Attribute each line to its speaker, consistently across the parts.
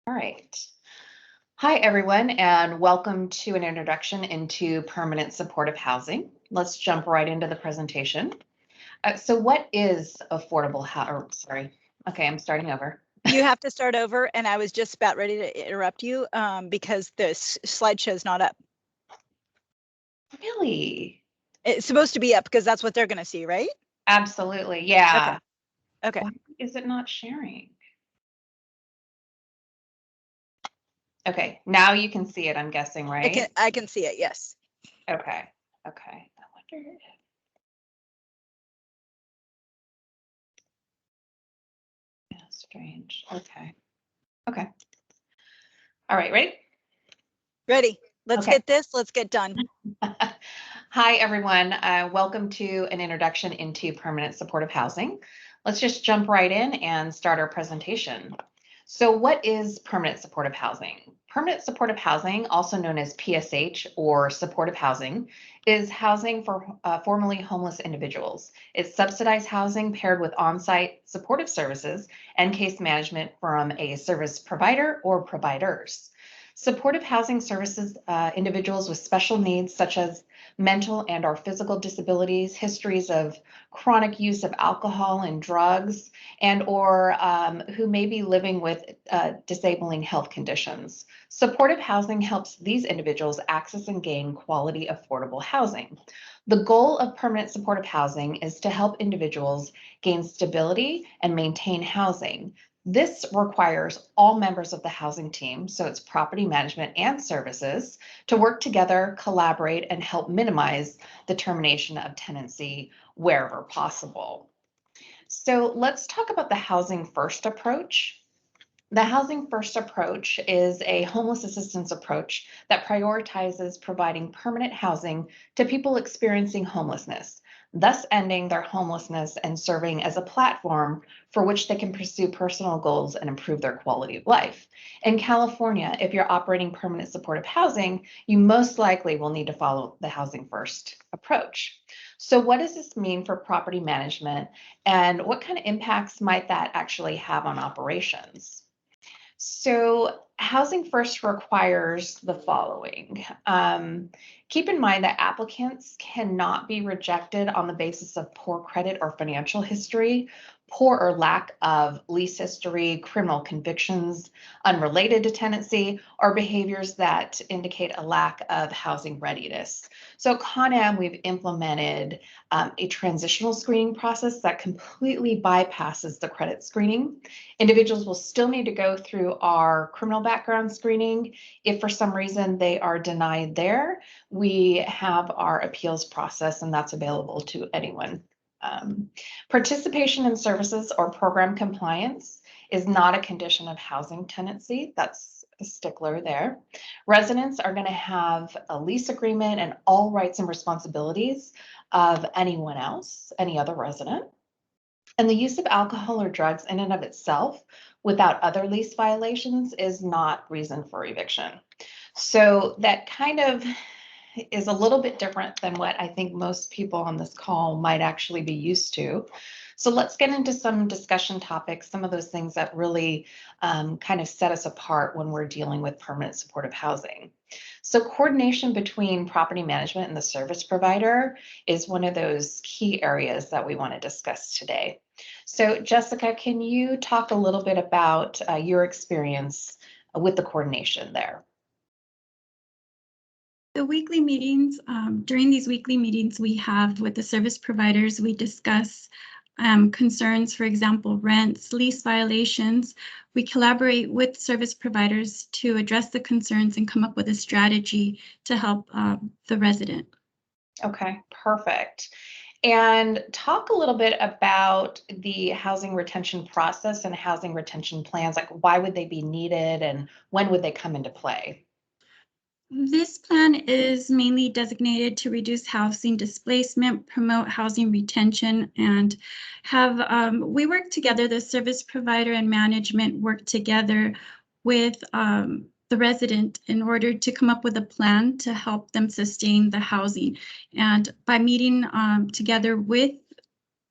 Speaker 1: All right. Hi, everyone, and welcome to an introduction into permanent supportive housing. Let's jump right into the presentation. So what is affordable housing? Sorry. Okay, I'm starting over.
Speaker 2: You have to start over, and I was just about ready to interrupt you because the slideshow's not up.
Speaker 1: Really?
Speaker 2: It's supposed to be up because that's what they're going to see, right?
Speaker 1: Absolutely. Yeah.
Speaker 2: Okay.
Speaker 1: Why is it not sharing? Okay, now you can see it, I'm guessing, right?
Speaker 2: I can see it, yes.
Speaker 1: Okay. Okay. I wonder if strange. Okay. Okay. All right, ready?
Speaker 2: Ready. Let's
Speaker 1: Okay.
Speaker 2: get this. Let's get done.
Speaker 1: Hi, everyone. Welcome to an introduction into permanent supportive housing. Let's just jump right in and start our presentation. So what is permanent supportive housing? Permanent supportive housing, also known as PSH or supportive housing, is housing for formerly homeless individuals. It's subsidized housing paired with on-site supportive services and case management from a service provider or providers. Supportive housing services individuals with special needs such as mental and/or physical disabilities, histories of chronic use of alcohol and drugs, and/or who may be living with disabling health conditions. Supportive housing helps these individuals access and gain quality, affordable housing. The goal of permanent supportive housing is to help individuals gain stability and maintain housing. This requires all members of the housing team, so it's property management and services, to work together, collaborate, and help minimize the termination of tenancy wherever possible. So let's talk about the housing first approach. The housing first approach is a homeless assistance approach that prioritizes providing permanent housing to people experiencing homelessness, thus ending their homelessness and serving as a platform for which they can pursue personal goals and improve their quality of life. In California, if you're operating permanent supportive housing, you most likely will need to follow the housing first approach. So what does this mean for property management, and what kind of impacts might that actually have on operations? So housing first requires the following. Keep in mind that applicants cannot be rejected on the basis of poor credit or financial history, poor or lack of lease history, criminal convictions unrelated to tenancy, or behaviors that indicate a lack of housing readiness. So at Con-Am, we've implemented a transitional screening process that completely bypasses the credit screening. Individuals will still need to go through our criminal background screening. If for some reason they are denied there, we have our appeals process, and that's available to anyone. Participation in services or program compliance is not a condition of housing tenancy. That's a stickler there. Residents are going to have a lease agreement and all rights and responsibilities of anyone else, any other resident. And the use of alcohol or drugs in and of itself without other lease violations is not reason for eviction. So that kind of is a little bit different than what I think most people on this call might actually be used to. So let's get into some discussion topics, some of those things that really kind of set us apart when we're dealing with permanent supportive housing. So coordination between property management and the service provider is one of those key areas that we want to discuss today. So Jessica, can you talk a little bit about your experience with the coordination there?
Speaker 3: The weekly meetings, during these weekly meetings we have with the service providers, we discuss concerns, for example, rents, lease violations. We collaborate with service providers to address the concerns and come up with a strategy to help the resident.
Speaker 1: Okay, perfect. And talk a little bit about the housing retention process and housing retention plans. Like, why would they be needed and when would they come into play?
Speaker 3: This plan is mainly designated to reduce housing displacement, promote housing retention, and we work together, the service provider and management work together with the resident in order to come up with a plan to help them sustain the housing. And by meeting together with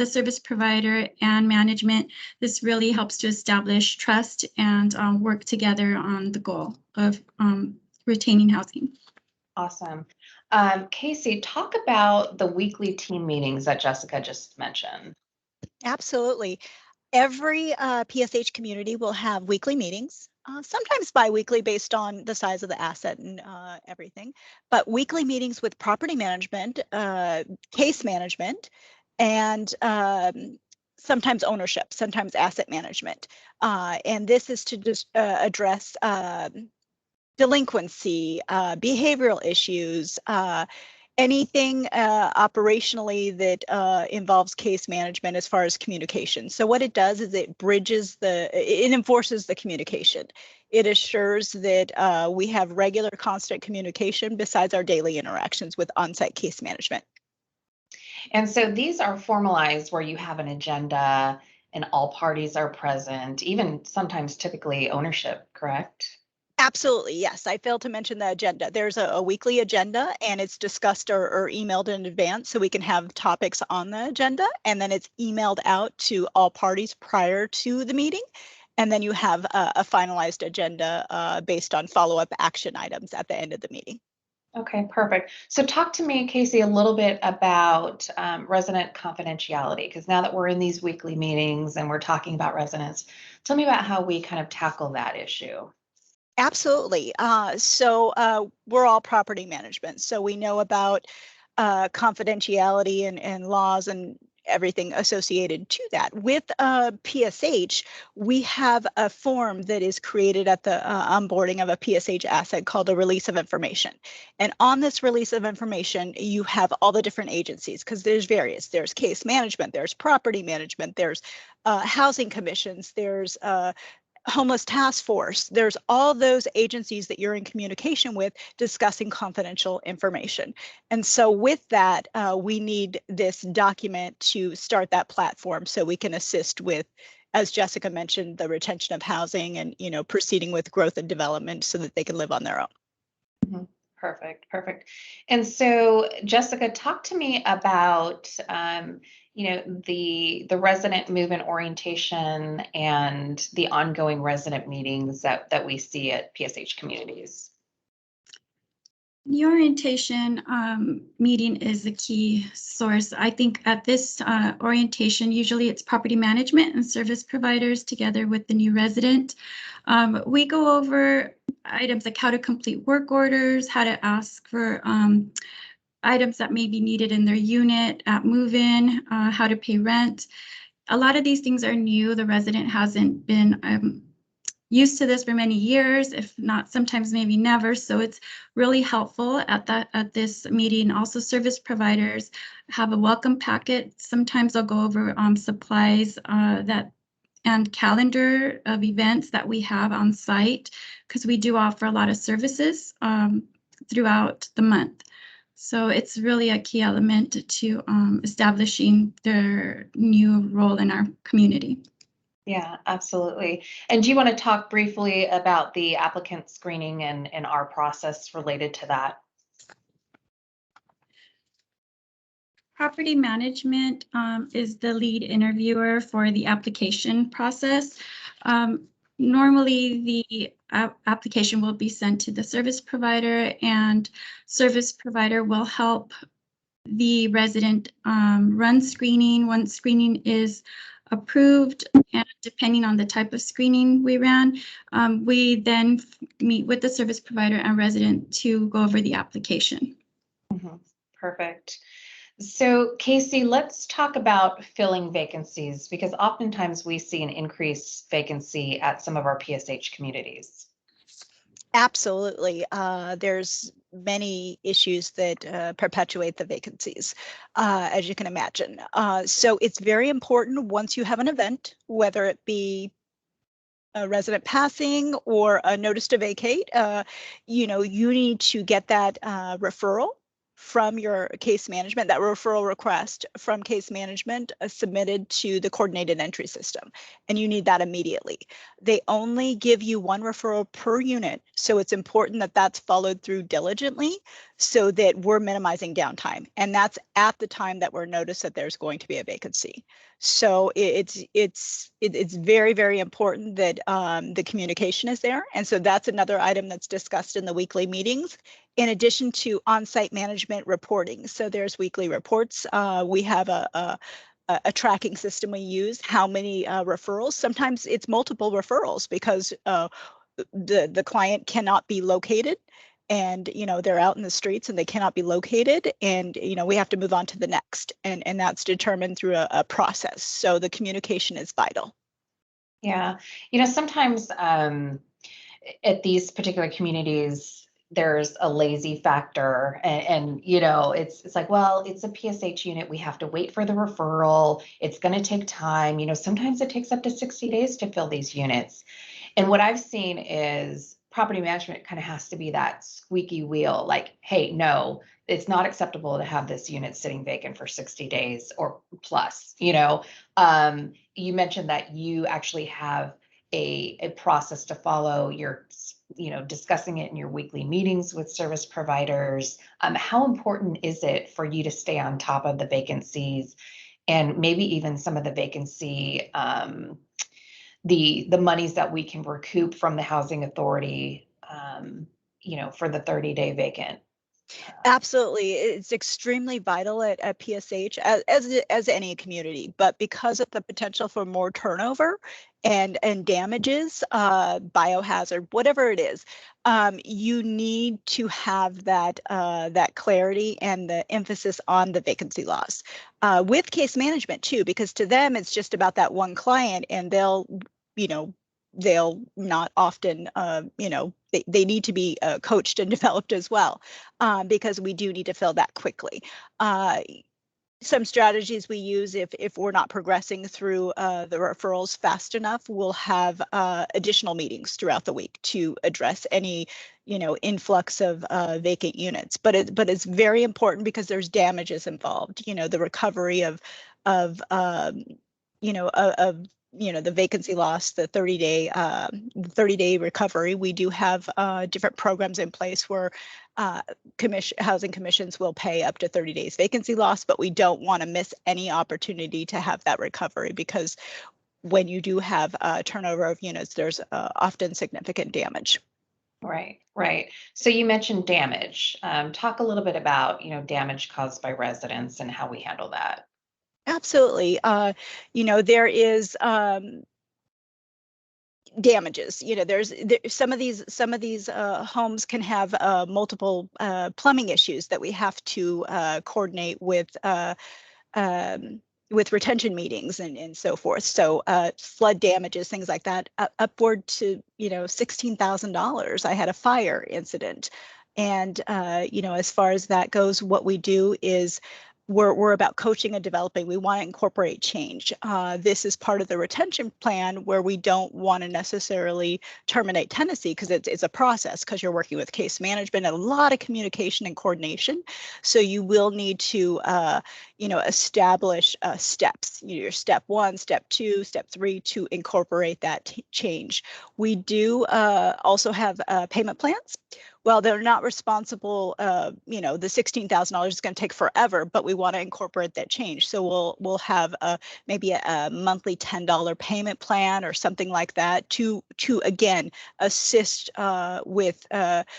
Speaker 3: the service provider and management, this really helps to establish trust and work together on the goal of retaining housing.
Speaker 1: Awesome. Casey, talk about the weekly team meetings that Jessica just mentioned.
Speaker 2: Absolutely. Every PSH community will have weekly meetings, sometimes bi-weekly based on the size of the asset and everything, but weekly meetings with property management, case management, and sometimes ownership, sometimes asset management. And this is to just address delinquency, behavioral issues, anything operationally that involves case management as far as communication. So what it does is it enforces the communication. It assures that we have regular, constant communication besides our daily interactions with on-site case management.
Speaker 1: And so these are formalized where you have an agenda and all parties are present, even sometimes typically ownership, correct?
Speaker 2: Absolutely, yes. I failed to mention the agenda. There's a weekly agenda and it's discussed or emailed in advance so we can have topics on the agenda, and then it's emailed out to all parties prior to the meeting. And then you have a finalized agenda based on follow-up action items at the end of the meeting.
Speaker 1: Okay, perfect. So talk to me, Casey, a little bit about resident confidentiality, because now that we're in these weekly meetings and we're talking about residents, tell me about how we kind of tackle that issue.
Speaker 2: Absolutely. We're all property management, so we know about confidentiality and laws and everything associated to that. With PSH, we have a form that is created at the onboarding of a PSH asset called a release of information. And on this release of information, you have all the different agencies, because there's various. There's case management, there's property management, there's housing commissions, there's Homeless Task Force. There's all those agencies that you're in communication with discussing confidential information. And so with that, we need this document to start that platform so we can assist with, as Jessica mentioned, the retention of housing and, proceeding with growth and development so that they can live on their own.
Speaker 1: Mm-hmm. Perfect, perfect. And so, Jessica, talk to me about, the resident movement orientation and the ongoing resident meetings that we see at PSH communities.
Speaker 3: The orientation meeting is the key source. I think at this orientation, usually it's property management and service providers together with the new resident. We go over items like how to complete work orders, how to ask for items that may be needed in their unit at move-in, how to pay rent. A lot of these things are new. The resident hasn't been used to this for many years, if not sometimes maybe never. So it's really helpful at this meeting. Also, service providers have a welcome packet. Sometimes I'll go over supplies and calendar of events that we have on site, because we do offer a lot of services throughout the month. So it's really a key element to establishing their new role in our community.
Speaker 1: Yeah, absolutely. And do you want to talk briefly about the applicant screening and our process related to that?
Speaker 3: Property management is the lead interviewer for the application process. Normally, the application will be sent to the service provider, and service provider will help the resident run screening. Once screening is approved, and depending on the type of screening we ran, we then meet with the service provider and resident to go over the application.
Speaker 1: Mm-hmm. Perfect. So, Casey, let's talk about filling vacancies, because oftentimes we see an increased vacancy at some of our PSH communities.
Speaker 2: Absolutely. There's many issues that perpetuate the vacancies, as you can imagine. So it's very important once you have an event, whether it be a resident passing or a notice to vacate, you need to get that referral from your case management, that referral request from case management submitted to the coordinated entry system, and you need that immediately. They only give you one referral per unit, so it's important that that's followed through diligently so that we're minimizing downtime. And that's at the time that we're noticed that there's going to be a vacancy. So it's very, very important that the communication is there. And so that's another item that's discussed in the weekly meetings, in addition to on-site management reporting. So there's weekly reports. We have a tracking system we use, how many referrals. Sometimes it's multiple referrals because the client cannot be located, and they're out in the streets and they cannot be located, and we have to move on to the next, and that's determined through a process. So the communication is vital.
Speaker 1: Yeah, sometimes at these particular communities, there's a lazy factor, and it's like, well, it's a PSH unit, we have to wait for the referral, it's going to take time. Sometimes it takes up to 60 days to fill these units. And what I've seen is property management kind of has to be that squeaky wheel, like, hey, no, it's not acceptable to have this unit sitting vacant for 60 days or plus. You mentioned that you actually have a process to follow. You're discussing it in your weekly meetings with service providers. How important is it for you to stay on top of the vacancies, and maybe even some of the vacancy, the monies that we can recoup from the housing authority, for the 30-day vacant?
Speaker 2: Absolutely. It's extremely vital at PSH, as any community, but because of the potential for more turnover and damages, biohazard, whatever it is, you need to have that clarity and the emphasis on the vacancy loss with case management too, because to them it's just about that one client, and they'll not often, they need to be coached and developed as well, because we do need to fill that quickly. Some strategies we use, if we're not progressing through the referrals fast enough, we'll have additional meetings throughout the week to address any influx of vacant units. But it's very important because there's damages involved. The recovery of the vacancy loss, the 30-day recovery. We do have different programs in place where housing commissions will pay up to 30 days vacancy loss, but we don't want to miss any opportunity to have that recovery, because when you do have turnover of units, there's often significant damage.
Speaker 1: Right. So you mentioned damage. Talk a little bit about, damage caused by residents and how we handle that.
Speaker 2: Absolutely. There is damages. There's some of these homes can have multiple plumbing issues that we have to coordinate with retention meetings and so forth. So flood damages, things like that, upward to $16,000. I had a fire incident, and as far as that goes, what we do is we're about coaching and developing. We want to incorporate change. This is part of the retention plan, where we don't want to necessarily terminate tenancy, because it's a process, because you're working with case management and a lot of communication and coordination. So you will need to establish steps, your step 1, step 2, step 3, to incorporate that change. We do also have payment plans. Well, they're not responsible, the $16,000 is going to take forever, but we want to incorporate that change. So we'll have maybe a monthly $10 payment plan or something like that to again assist with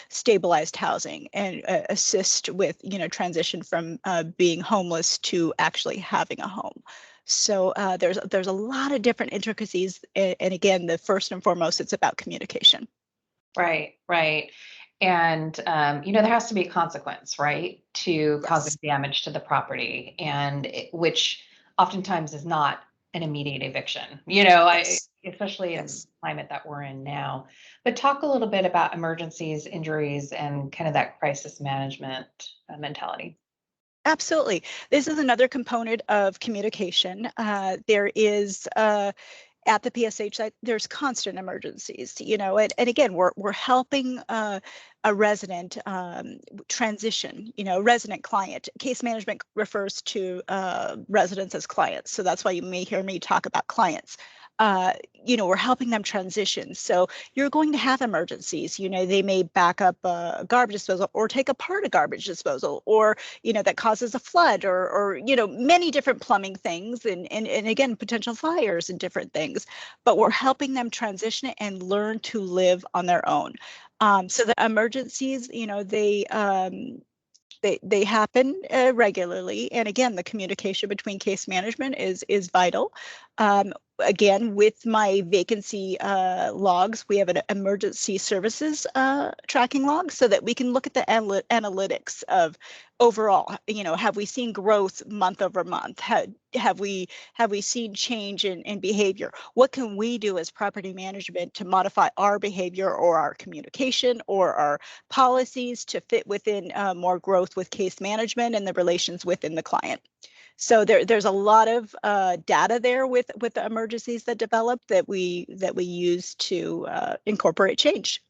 Speaker 2: stabilized housing, and assist with transition from being homeless to actually having a home. So there's a lot of different intricacies, and again, the first and foremost, it's about communication.
Speaker 1: Right. And, there has to be a consequence, right, to causing damage to the property, and which oftentimes is not an immediate eviction, especially in the climate that we're in now. But talk a little bit about emergencies, injuries, and kind of that crisis management mentality.
Speaker 2: Absolutely. This is another component of communication. There is at the PSH site, there's constant emergencies, and again, we're helping a resident transition, resident client. Case management refers to residents as clients. So that's why you may hear me talk about clients. We're helping them transition. So you're going to have emergencies. They may back up a garbage disposal or take apart a garbage disposal, or, that causes a flood or many different plumbing things and again, potential fires and different things. But we're helping them transition and learn to live on their own. So the emergencies, they happen regularly, and again, the communication between case management is vital. Again, with my vacancy logs, we have an emergency services tracking log so that we can look at the analytics of overall, have we seen growth month over month? Have we seen change in behavior? What can we do as property management to modify our behavior or our communication or our policies to fit within more growth with case management and the relations within the client? So there's a lot of data there with the emergencies that develop that we use to incorporate change.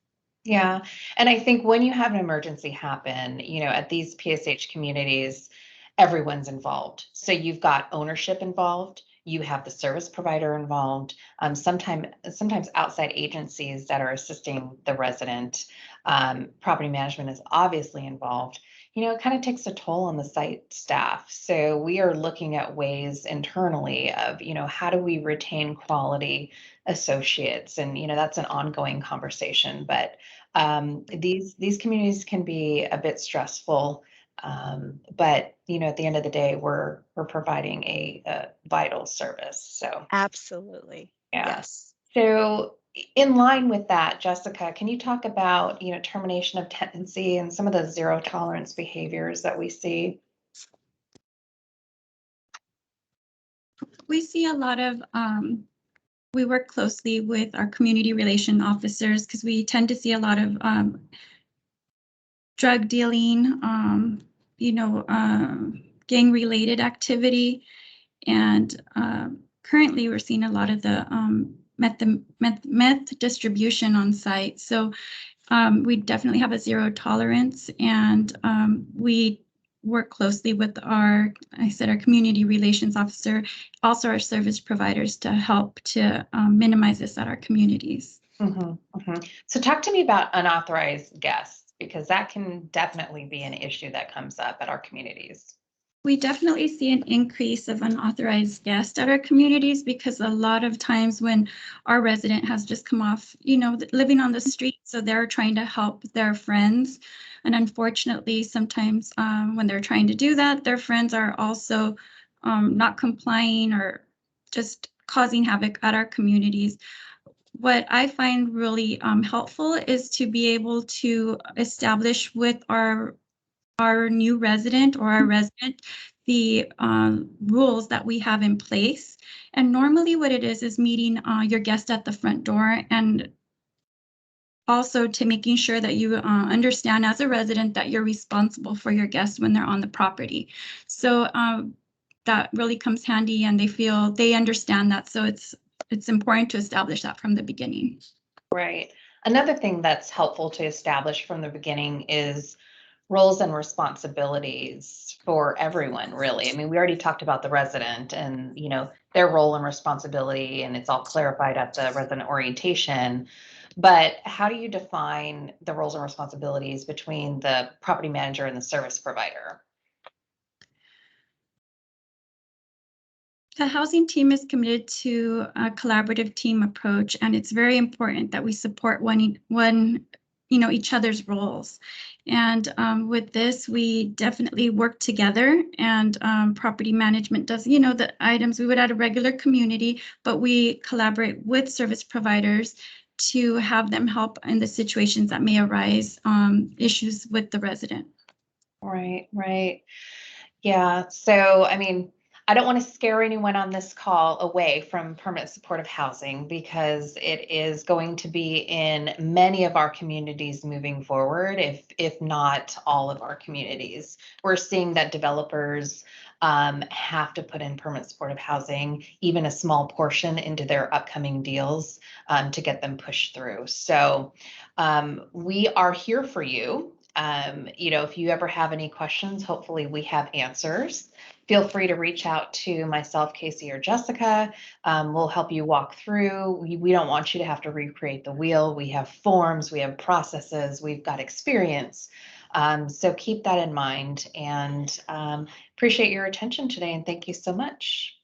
Speaker 1: Yeah, and I think when you have an emergency happen, at these PSH communities, everyone's involved. So you've got ownership involved, you have the service provider involved, sometimes outside agencies that are assisting the resident. Property management is obviously involved. It kind of takes a toll on the site staff. So we are looking at ways internally of, how do we retain quality associates? And, that's an ongoing conversation. But these communities can be a bit stressful. But, at the end of the day, we're providing a vital service. So
Speaker 2: absolutely.
Speaker 1: Yeah.
Speaker 2: Yes.
Speaker 1: So in line with that, Jessica, can you talk about, termination of tenancy and some of the zero tolerance behaviors that we see?
Speaker 3: We see a lot of, we work closely with our community relation officers because we tend to see a lot of drug dealing, gang related activity. And currently we're seeing a lot of the meth distribution on site. So we definitely have a zero tolerance, and we work closely with our community relations officer, also our service providers, to help to minimize this at our communities.
Speaker 1: Mm-hmm, mm-hmm. So talk to me about unauthorized guests, because that can definitely be an issue that comes up at our communities.
Speaker 3: We definitely see an increase of unauthorized guests at our communities, because a lot of times when our resident has just come off, living on the street, so they're trying to help their friends. And unfortunately, sometimes when they're trying to do that, their friends are also not complying or just causing havoc at our communities. What I find really helpful is to be able to establish with our new resident or our resident the rules that we have in place. And normally what it is meeting your guest at the front door, and also to making sure that you understand as a resident that you're responsible for your guests when they're on the property. So that really comes handy, and they understand that. So it's important to establish that from the beginning.
Speaker 1: Right. Another thing that's helpful to establish from the beginning is roles and responsibilities for everyone, really. I mean, we already talked about the resident and, their role and responsibility, and it's all clarified at the resident orientation. But how do you define the roles and responsibilities between the property manager and the service provider?
Speaker 3: The housing team is committed to a collaborative team approach, and it's very important that we support each other's roles. And with this, we definitely work together, and property management does, the items we would at a regular community, but we collaborate with service providers to have them help in the situations that may arise, issues with the resident.
Speaker 1: Right. Yeah. So, I mean, I don't want to scare anyone on this call away from permanent supportive housing because it is going to be in many of our communities moving forward, if not all of our communities. We're seeing that developers have to put in permanent supportive housing, even a small portion into their upcoming deals to get them pushed through. So we are here for you. If you ever have any questions, hopefully we have answers. Feel free to reach out to myself, Casey, or Jessica. We'll help you walk through. We don't want you to have to recreate the wheel. We have forms, we have processes, we've got experience. So keep that in mind, and appreciate your attention today, and thank you so much.